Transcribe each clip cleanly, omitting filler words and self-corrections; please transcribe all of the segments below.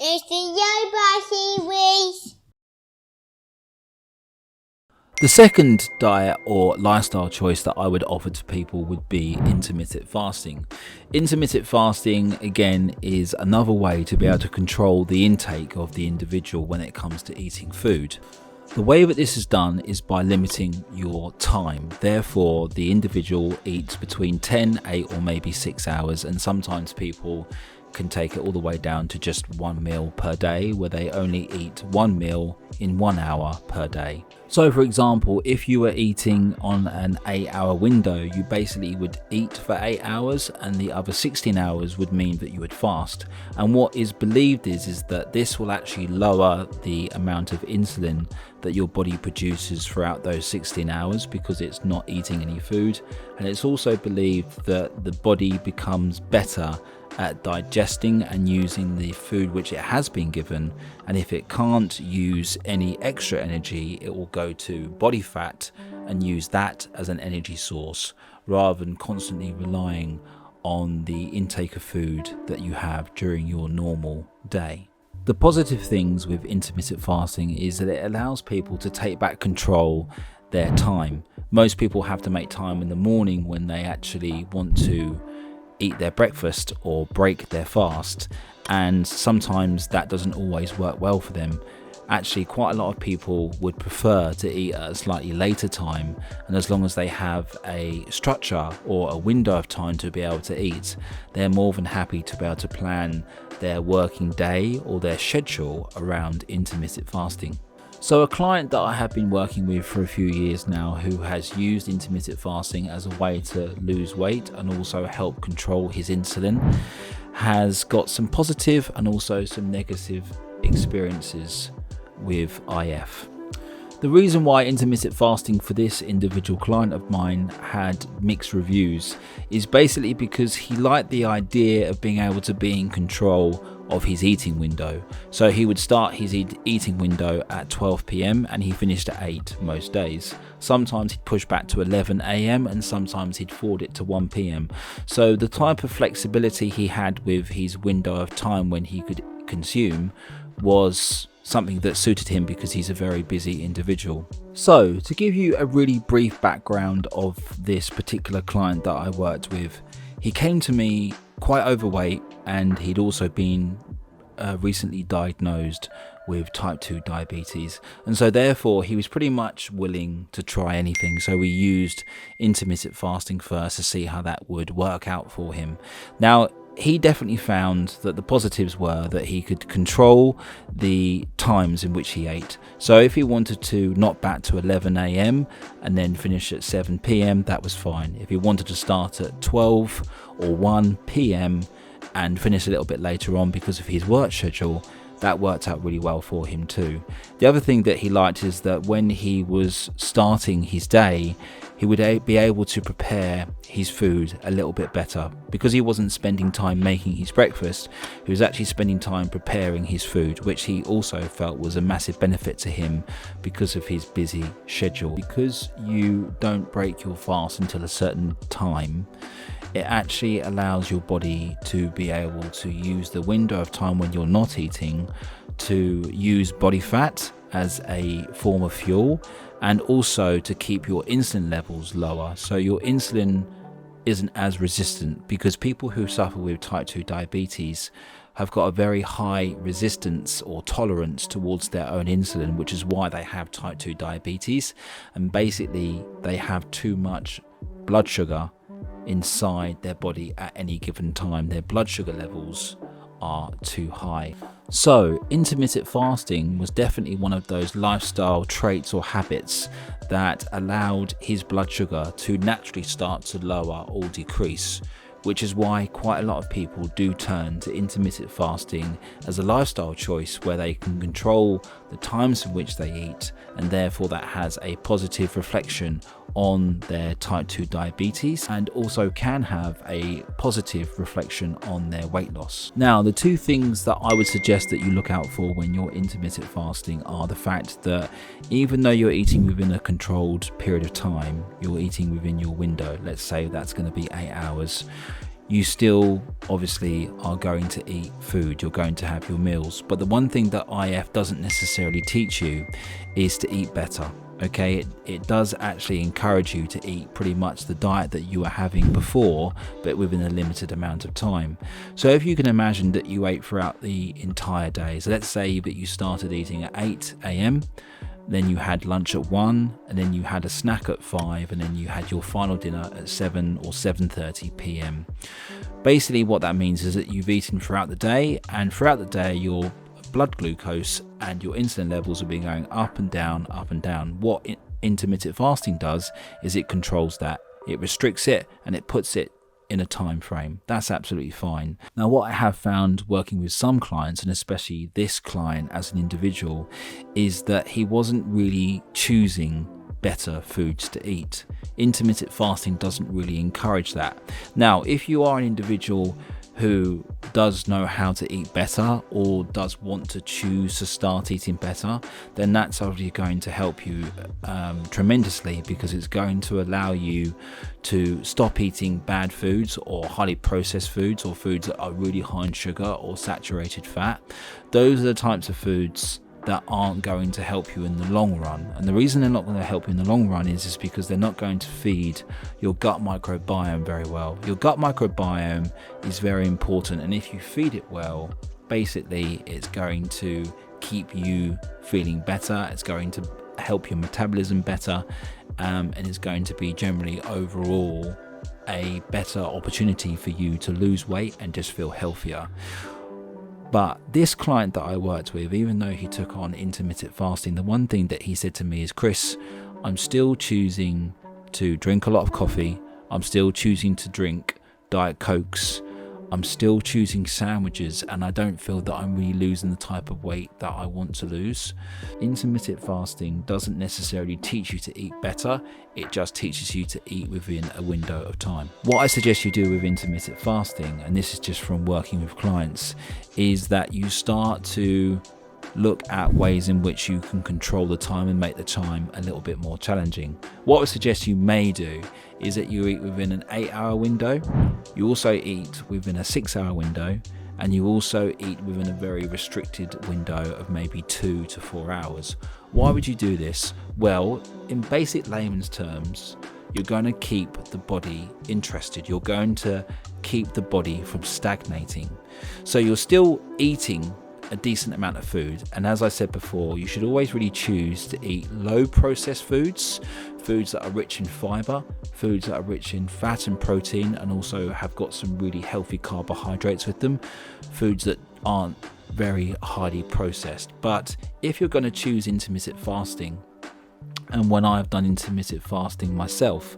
It's the Yoba series. The second diet or lifestyle choice that I would offer to people would be intermittent fasting. Intermittent fasting, again, is another way to be able to control the intake of the individual when it comes to eating food. The way that this is done is by limiting your time. Therefore, the individual eats between 10, 8 or maybe 6 hours, and sometimes people can take it all the way down to just one meal per day, where they only eat one meal in 1 hour per day. So for example, if you were eating on an 8-hour window, you basically would eat for 8 hours and the other 16 hours would mean that you would fast. And what is believed is that this will actually lower the amount of insulin that your body produces throughout those 16 hours because it's not eating any food. And it's also believed that the body becomes better at digesting and using the food which it has been given, and if it can't use any extra energy, it will go to body fat and use that as an energy source rather than constantly relying on the intake of food that you have during your normal day. The positive things with intermittent fasting is that it allows people to take back control their time. Most people have to make time in the morning when they actually want to eat their breakfast or break their fast, and sometimes that doesn't always work well for them. Actually, quite a lot of people would prefer to eat at a slightly later time, and as long as they have a structure or a window of time to be able to eat, they're more than happy to be able to plan their working day or their schedule around intermittent fasting. So a client that I have been working with for a few years now, who has used intermittent fasting as a way to lose weight and also help control his insulin, has got some positive and also some negative experiences with IF. The reason why intermittent fasting for this individual client of mine had mixed reviews is basically because he liked the idea of being able to be in control of his eating window. So he would start his eating window at 12 p.m. and he finished at 8 most days. Sometimes he'd push back to 11 a.m. and sometimes he'd forward it to 1 p.m. So the type of flexibility he had with his window of time when he could consume was something that suited him because he's a very busy individual. So to give you a really brief background of this particular client that I worked with, he came to me quite overweight and he'd also been recently diagnosed with type 2 diabetes, and so therefore he was pretty much willing to try anything. So we used intermittent fasting first to see how that would work out for him. Now, he definitely found that the positives were that he could control the times in which he ate. So if he wanted to knock back to 11 a.m. and then finish at 7 p.m, that was fine. If he wanted to start at 12 or 1 p.m. and finish a little bit later on because of his work schedule, that worked out really well for him too. The other thing that he liked is that when he was starting his day, he would be able to prepare his food a little bit better. Because he wasn't spending time making his breakfast, he was actually spending time preparing his food, which he also felt was a massive benefit to him because of his busy schedule. Because you don't break your fast until a certain time, it actually allows your body to be able to use the window of time when you're not eating to use body fat as a form of fuel, and also to keep your insulin levels lower, so your insulin isn't as resistant, because people who suffer with type 2 diabetes have got a very high resistance or tolerance towards their own insulin, which is why they have type 2 diabetes, and basically they have too much blood sugar inside their body at any given time. Their blood sugar levels are too high. So intermittent fasting was definitely one of those lifestyle traits or habits that allowed his blood sugar to naturally start to lower or decrease, which is why quite a lot of people do turn to intermittent fasting as a lifestyle choice where they can control the times in which they eat, and therefore that has a positive reflection on their type 2 diabetes and also can have a positive reflection on their weight loss. Now, the two things that I would suggest that you look out for when you're intermittent fasting are the fact that even though you're eating within a controlled period of time, you're eating within your window, let's say that's going to be 8 hours, you still obviously are going to eat food, you're going to have your meals. But the one thing that IF doesn't necessarily teach you is to eat better. Okay, it does actually encourage you to eat pretty much the diet that you were having before, but within a limited amount of time. So if you can imagine that you ate throughout the entire day, so let's say that you started eating at 8 a.m, then you had lunch at 1, and then you had a snack at 5, and then you had your final dinner at 7 or 7:30 p.m. Basically what that means is that you've eaten throughout the day, and throughout the day your blood glucose and your insulin levels will be going up and down, up and down. What intermittent fasting does is it controls that. It restricts it and it puts it in a time frame. That's absolutely fine. Now, what I have found working with some clients, and especially this client as an individual, is that he wasn't really choosing better foods to eat. Intermittent fasting doesn't really encourage that. Now, if you are an individual who does know how to eat better or does want to choose to start eating better, then that's obviously going to help you tremendously, because it's going to allow you to stop eating bad foods or highly processed foods or foods that are really high in sugar or saturated fat. Those are the types of foods that aren't going to help you in the long run. And the reason they're not going to help you in the long run is because they're not going to feed your gut microbiome very well. Your gut microbiome is very important, and if you feed it well, basically it's going to keep you feeling better, it's going to help your metabolism better, and it's going to be generally overall a better opportunity for you to lose weight and just feel healthier. But this client that I worked with, even though he took on intermittent fasting, the one thing that he said to me is, Chris, I'm still choosing to drink a lot of coffee. I'm still choosing to drink Diet Cokes. I'm still choosing sandwiches, and I don't feel that I'm really losing the type of weight that I want to lose. Intermittent fasting doesn't necessarily teach you to eat better. It just teaches you to eat within a window of time. What I suggest you do with intermittent fasting, and this is just from working with clients, is that you start to look at ways in which you can control the time and make the time a little bit more challenging. What I would suggest you may do is that you eat within an 8-hour window, you also eat within a 6-hour window, and you also eat within a very restricted window of maybe 2 to 4 hours. Why would you do this? Well, in basic layman's terms, you're going to keep the body interested. You're going to keep the body from stagnating. So you're still eating a decent amount of food, and as I said before, you should always really choose to eat low processed foods that are rich in fiber, foods that are rich in fat and protein, and also have got some really healthy carbohydrates with them, foods that aren't very highly processed. But if you're going to choose intermittent fasting, and when I've done intermittent fasting myself,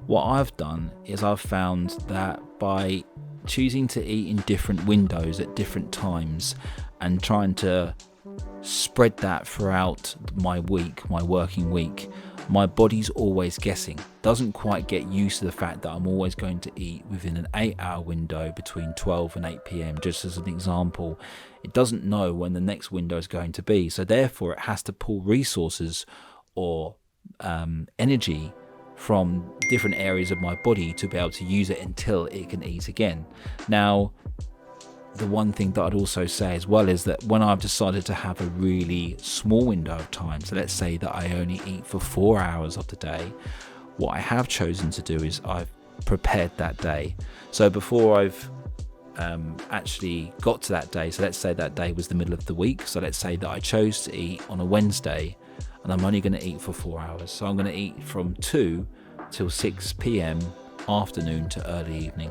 what I've done is I've found that by choosing to eat in different windows at different times and trying to spread that throughout my week, my working week, my body's always guessing, doesn't quite get used to the fact that I'm always going to eat within an 8-hour window between 12 and 8 p.m. Just as an example, it doesn't know when the next window is going to be, so therefore it has to pull resources or energy from different areas of my body to be able to use it until it can eat again. Now, the one thing that I'd also say as well is that when I've decided to have a really small window of time, so let's say that I only eat for 4 hours of the day, what I have chosen to do is I've prepared that day. So before I've actually got to that day, so let's say that day was the middle of the week, so let's say that I chose to eat on a Wednesday and I'm only going to eat for 4 hours, so I'm going to eat from 2 till 6 p.m. afternoon to early evening.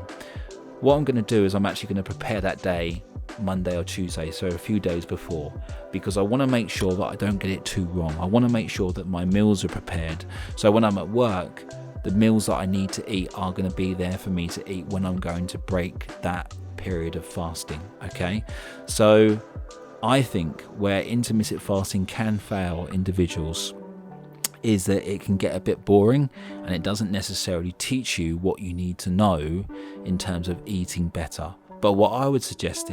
What I'm going to do is I'm actually going to prepare that day Monday or Tuesday, so a few days before, because I want to make sure that I don't get it too wrong. I want to make sure that my meals are prepared, so when I'm at work, the meals that I need to eat are going to be there for me to eat when I'm going to break that period of fasting. Okay, so I think where intermittent fasting can fail individuals is that it can get a bit boring and it doesn't necessarily teach you what you need to know in terms of eating better. But what I would suggest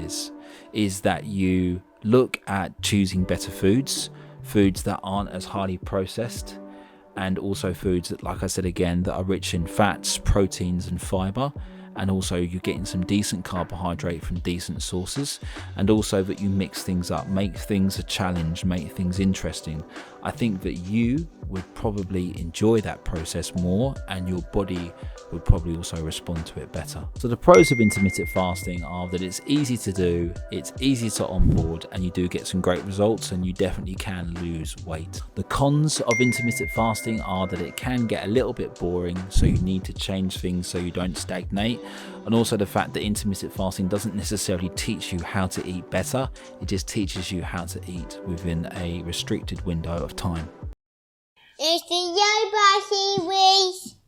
is that you look at choosing better foods that aren't as highly processed, and also foods that, like I said again, that are rich in fats, proteins and fiber, and also you're getting some decent carbohydrate from decent sources, and also that you mix things up, make things a challenge, make things interesting. I think that you would probably enjoy that process more, and your body would probably also respond to it better. So the pros of intermittent fasting are that it's easy to do, it's easy to onboard, and you do get some great results, and you definitely can lose weight. The cons of intermittent fasting are that it can get a little bit boring, so you need to change things so you don't stagnate, and also the fact that intermittent fasting doesn't necessarily teach you how to eat better, it just teaches you how to eat within a restricted window of time. It's the Yo Bossy Wish.